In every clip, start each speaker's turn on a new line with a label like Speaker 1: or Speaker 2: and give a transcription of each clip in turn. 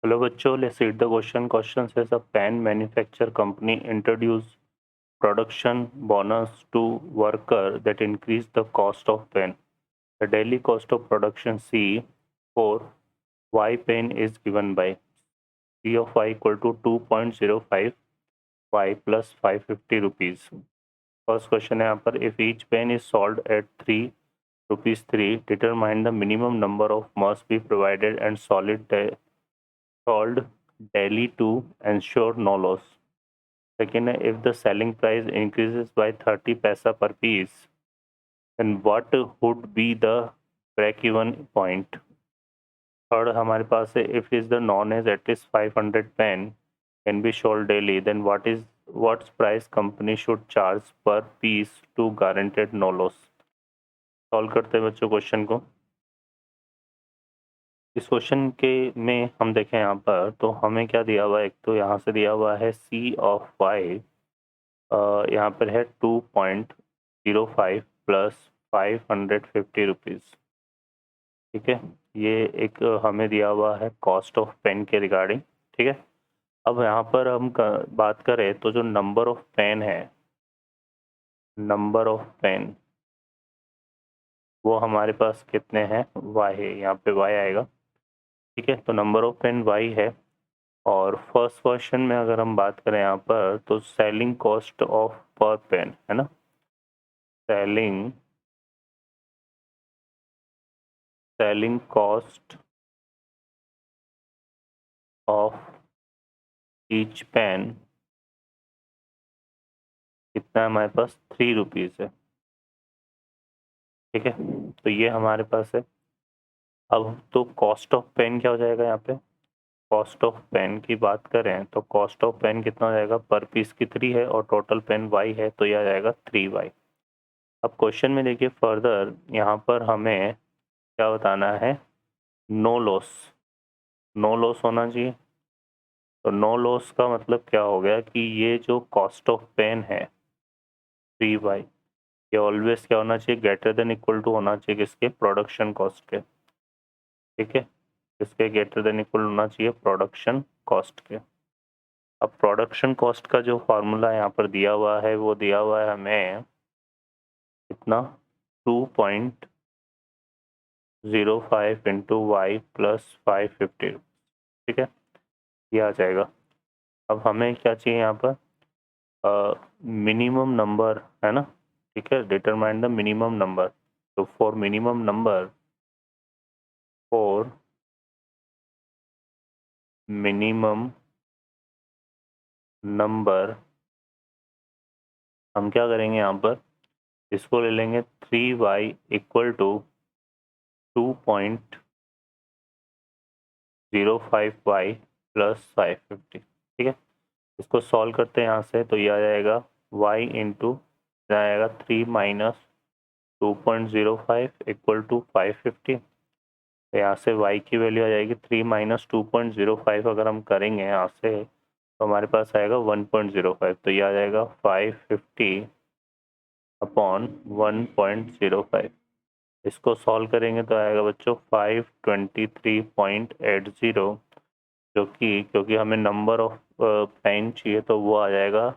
Speaker 1: Hello बच्चों, let's read the question. Question says a pen manufacturer company introduced production bonus to worker that increased the cost of pen. The daily cost of production C for Y pen is given by C of Y equal to 2.05 Y plus 550 rupees. First question है यहाँ पर, if each pen is sold at 3 rupees 3, determine the minimum number of must be provided and sold daily to ensure no loss. Second, if the selling price increases by 30 paisa per piece, then what would be the break-even point? Third, हमारे पास है, if is the known as at least 500 pen can be sold daily, then what's price company should charge per piece to guaranteed no loss? Solve करते हैं बच्चों question को. इस question के में हम देखें यहाँ पर, तो हमें क्या दिया हुआ है. एक तो यहाँ से दिया हुआ है C of Y, यहाँ पर है 2.05 प्लस 550 रुपीज़. ठीक है, ये एक हमें दिया हुआ है कॉस्ट ऑफ पेन के रिगार्डिंग. ठीक है, अब यहाँ पर हम बात करें तो जो नंबर ऑफ पेन है, नंबर ऑफ पेन वो हमारे पास कितने हैं, Y है, यहाँ पे Y आएगा. ठीक है, तो नंबर ऑफ पेन Y है. और फर्स्ट क्वेश्चन में अगर हम बात करें यहाँ पर, तो selling cost of per pen है ना, selling cost of each pen कितना है हमारे पास, 3 रुपीज़ है. ठीक है, तो ये हमारे पास है. अब तो कॉस्ट ऑफ पेन क्या हो जाएगा, यहाँ पे कॉस्ट ऑफ पेन की बात करें तो कॉस्ट ऑफ पेन कितना हो जाएगा, पर पीस की 3 है और टोटल पेन Y है, तो यह आ जाएगा 3Y. अब क्वेश्चन में देखिए फर्दर, यहाँ पर हमें क्या बताना है, नो लॉस. नो लॉस होना चाहिए. तो नो लॉस का मतलब क्या हो गया कि ये जो कॉस्ट ऑफ पेन है 3Y, ये ऑलवेज क्या होना चाहिए, ग्रेटर देन इक्वल टू होना चाहिए किसके, प्रोडक्शन कॉस्ट के. ठीक है, किसके ग्रेटर देन इक्वल होना चाहिए, प्रोडक्शन कॉस्ट के. अब प्रोडक्शन कॉस्ट का जो फॉर्मूला यहाँ पर दिया हुआ है, वो दिया हुआ है हमें कितना, 2.05 इंटू वाई प्लस 550. ठीक है, ये आ जाएगा. अब हमें क्या चाहिए यहाँ पर, मिनिमम नंबर है ना. ठीक है, डिटरमाइन द मिनिमम नंबर. तो for minimum number, for minimum number हम क्या करेंगे यहाँ पर, इसको ले लेंगे 3y equal to 2.05y plus 550. ठीक है, इसको सॉल्व करते हैं यहाँ से, तो ये आ जाएगा y इंटू आएगा 3 माइनस 2.05 इक्वल टू 550. तो यहाँ से y की वैल्यू आ जाएगी 3 माइनस 2.05. अगर हम करेंगे यहाँ से तो हमारे पास आएगा 1.05. तो ये आ जाएगा 550 अपॉन 1.05. इसको सॉल्व करेंगे तो आएगा बच्चों 523.80, जो कि क्योंकि हमें नंबर ऑफ पेन चाहिए तो वो आ जाएगा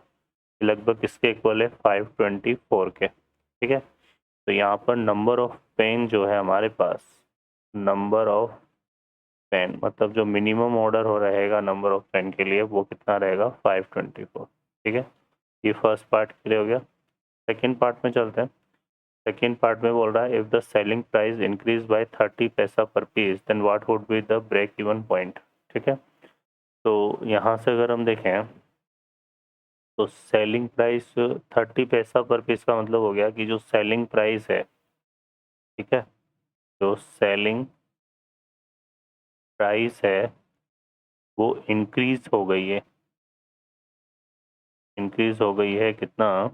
Speaker 1: लगभग किसके इक्वल है, 524 के. ठीक है, तो यहाँ पर नंबर ऑफ पेन जो है हमारे पास, नंबर ऑफ पेन मतलब जो मिनिमम ऑर्डर हो रहेगा नंबर ऑफ पेन के लिए, वो कितना रहेगा, 524. ठीक है, ये फर्स्ट पार्ट क्लियर हो गया. सेकेंड पार्ट में चलते हैं. सेकेंड पार्ट में बोल रहा है, if the selling price increase by 30 paisa per piece, then what would be the break even point. ठीक है, तो यहाँ से अगर हम देखें तो selling price 30 paisa per piece का मतलब हो गया कि जो सेलिंग प्राइस है, ठीक है, जो सेलिंग प्राइस है वो इंक्रीज हो गई है. इंक्रीज हो गई है कितना,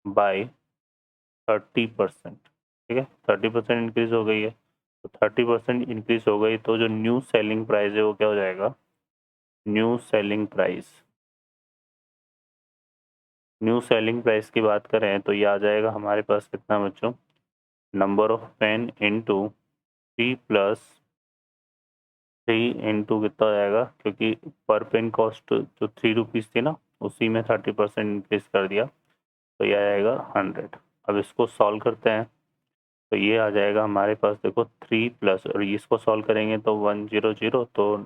Speaker 1: बाय 30%. ठीक है, 30% इंक्रीज हो गई है. तो 30% इंक्रीज हो गई तो जो न्यू सेलिंग प्राइस है वो क्या हो जाएगा, new selling price. New selling price की बात करें तो ये आ जाएगा हमारे पास कितना बच्चों, number of pen into 3 plus 3 into कितना हो जाएगा, क्योंकि पर पेन कॉस्ट जो 3 रुपीज़ थी ना, उसी में 30% इंक्रीज कर दिया, तो ये आ जाएगा 100। अब इसको सॉल्व करते हैं, तो ये आ जाएगा हमारे पास, देखो 3 प्लस, और इसको सॉल्व करेंगे तो 100, तो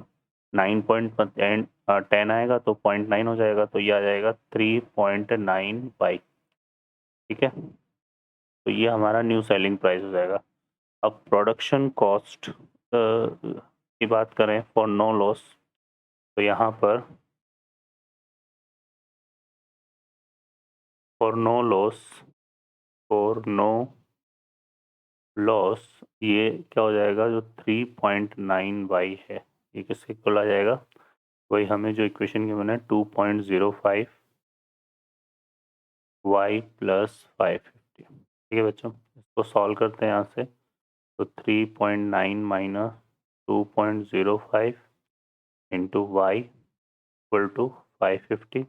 Speaker 1: 9.10 आएगा, तो 0.9 हो जाएगा, तो ये आ जाएगा 3.9 ठीक है। तो ये हमारा न्यू सेलिंग प्राइस हो जाएगा। अब प्रोडक्शन कॉस्ट की बात करें फॉर नो लॉस, तो यहाँ पर for no loss, for no loss, ये क्या हो जाएगा, जो 3.9 है, ये किसके इक्वल आ जाएगा, वही हमें जो इक्वेशन गिवन है 2.05 y प्लस 550। ठीक है बच्चों, इसको सॉल्व करते हैं यहाँ से, तो 3.9 minus 2.05 into y equal to 550,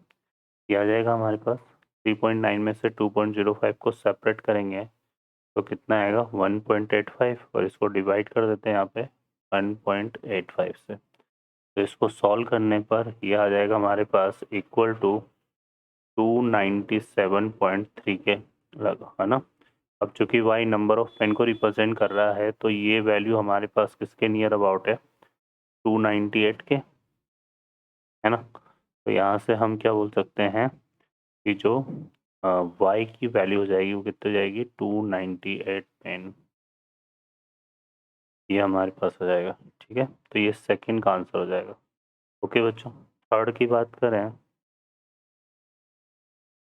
Speaker 1: ये आ जाएगा हमारे पास। 3.9 में से 2.05 को सेपरेट करेंगे तो कितना आएगा, 1.85, और इसको डिवाइड कर देते हैं यहाँ पे 1.85 से, तो इसको सॉल्व करने पर ये आ जाएगा हमारे पास इक्वल टू 297.3 के लगा, है ना। अब चूंकि y नंबर ऑफ पेन को रिप्रेजेंट कर रहा है, तो ये वैल्यू हमारे पास किसके नियर अबाउट है, 298 के, है ना। तो यहाँ से हम क्या बोल सकते हैं कि जो y की वैल्यू हो जाएगी वो कितनी जाएगी, 298 पेन, ये हमारे पास हो जाएगा। ठीक है, तो ये सेकंड का आंसर हो जाएगा। ओके बच्चों, थर्ड की बात करें,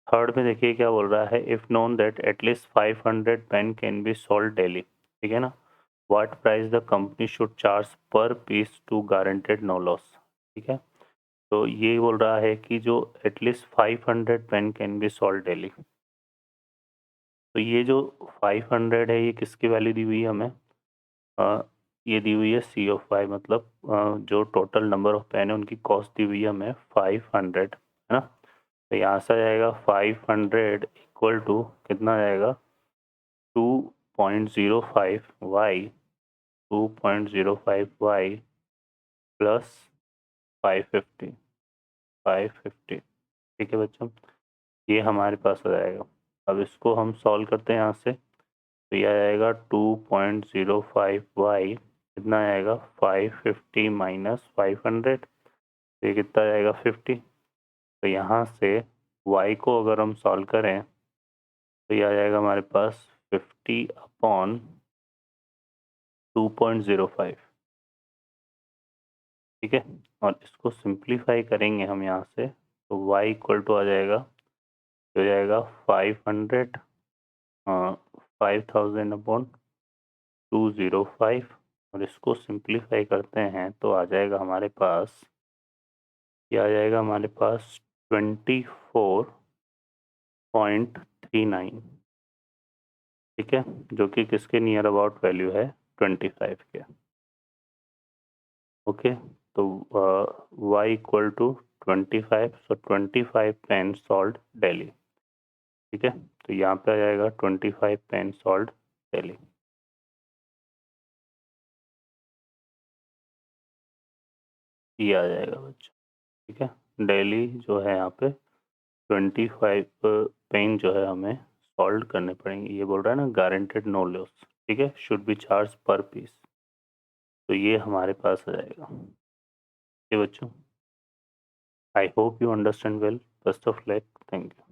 Speaker 1: थर्ड में देखिए क्या बोल रहा है, if known that at least 500 pen can be sold daily, ठीक है ना, what price the company should charge per piece to guaranteed no loss. ठीक है, तो ये बोल रहा है कि जो at least 500 pen can be sold daily, तो ये जो 500 है, ये किसकी वैल्यू दी हुई है हमें, अ, ये दी हुई है सी ऑफ वाई, मतलब जो टोटल नंबर ऑफ पेन है उनकी कॉस्ट दी हुई है हमें 500, है ना। तो यहाँ से आ जाएगा 500 इक्वल टू कितना आ जाएगा, 2.05 वाई, 2.05 वाई प्लस 550, 550। ठीक है बच्चों, ये हमारे पास आ जाएगा। अब इसको हम सॉल्व करते हैं यहाँ से, तो ये आ जाएगा 2.05 वाई, कितना आएगा 550 माइनस 500, ये कितना आएगा 50। तो यहाँ से y को अगर हम सॉल्व करें तो ये आ जाएगा हमारे पास 50 अपॉन 2.05। ठीक है, और इसको सिंप्लीफाई करेंगे हम यहाँ से, तो y इक्वल टू आ जाएगा, हो जाएगा 500, 5000 अपॉन 205, और इसको सिंप्लीफाई करते हैं तो आ जाएगा हमारे पास, ये आ जाएगा हमारे पास 24.39। ठीक है, जो कि किसके नियर अबाउट वैल्यू है, 25 के। ओके, तो y equal to 25, so 25 pen sold daily. ठीक है, तो यहाँ पे आ जाएगा 25 पेन सॉल्ट डेली। ये आ जाएगा बच्चों। ठीक है, डेली जो है यहाँ पे 25 पेन जो है हमें सॉल्व करने पड़ेंगे, ये बोल रहा है ना गारंटेड नो लॉस। ठीक है, should be charge per piece, तो ये हमारे पास आ जाएगा। ये बच्चों, I hope you understand well, best of luck, thank you.